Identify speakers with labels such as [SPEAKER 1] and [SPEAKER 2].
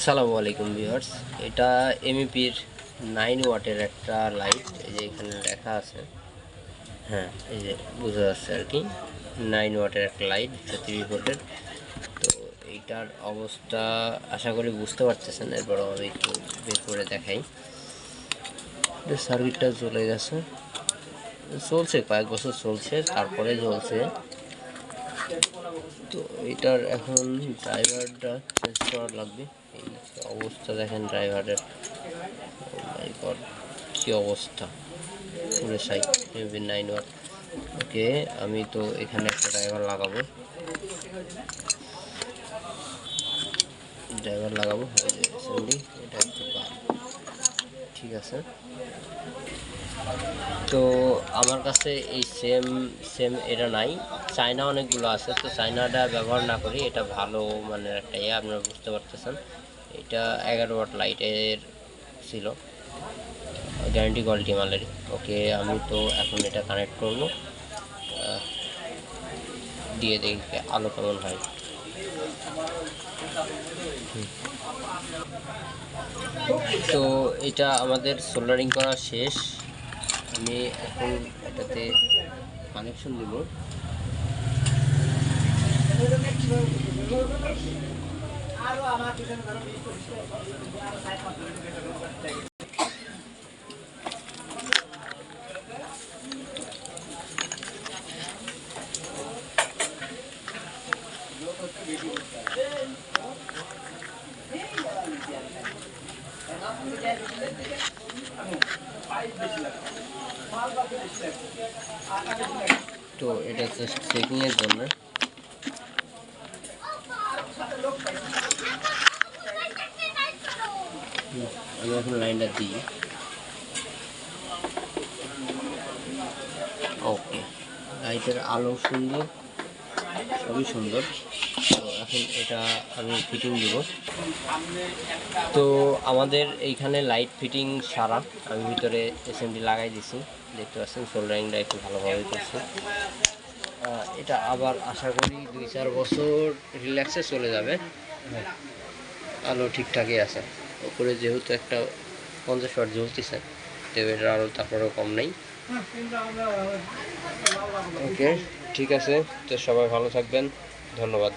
[SPEAKER 1] আসসালামু আলাইকুম ভিউয়ার্স। এটা এমইপির 9 ওয়াটের একটা লাইট। এই যে এখানে লেখা আছে, হ্যাঁ এই যে বোঝা যাচ্ছে আর কি, 9 ওয়াটের একটা লাইট 130 ভোল্টের। তো এইটার অবস্থা আশা করি বুঝতে পারতেছেন, এরপরও আমি একটু বের করে দেখাই। সার্কিটটা চলে গেছে, চলছে কয়েক বছর চলছে, তারপরে চলছে। তো এটার এখন ড্রাইভারটা চেঞ্জ করা লাগবে। এই অবস্থা দেখেন ড্রাইভারের, কি অবস্থা পুরো সাই মেবি 9 ওয়াট। ওকে, আমি তো এখানে একটা ড্রাইভার লাগাবো, এটা একটু ঠিক আছে। তো আমার কাছে এই সেম সেম এটা নাই, চায়না অনেকগুলো আছে। তো চায়নাটা ব্যবহার না করি, এটা ভালো মানের একটা আপনারা বুঝতে পারতেছেন। এটা 11 ওয়াট লাইটের ছিল, গ্যারান্টি কোয়ালিটি মালেরই। ওকে, আমি তো এখন এটা কানেক্ট করব, দিয়ে দেখি আলো কেমন হয়। তো এটা আমাদের সোল্ডারিং করা শেষ। আমি এখন এটাতে কানেকশন দেব। তো এটা জাস্ট চেকিং এর জন্য। আমি এখন লাইনটা দিই। ওকে, লাইটের আলো সুন্দর, সবই সুন্দর। তো এখন এটা আমি ফিটিং দিব। তো আমাদের এইখানে লাইট ফিটিং সারা, আমি ভিতরে এসএমডি লাগাই দিছি, দেখতে পাচ্ছেন। সোল্ডারিংটা একটু ভালোভাবে করছি। এটা আবার আশা করি 2-4 বছর রিল্যাক্সে চলে যাবে। আলো ঠিকঠাকই আছে, উপরে যেহেতু একটা 50 ওয়াট জ্বলতেছে, তো এটার আলো তারপরেও কম নেই। ওকে, ঠিক আছে। তো সবাই ভালো থাকবেন, ধন্যবাদ।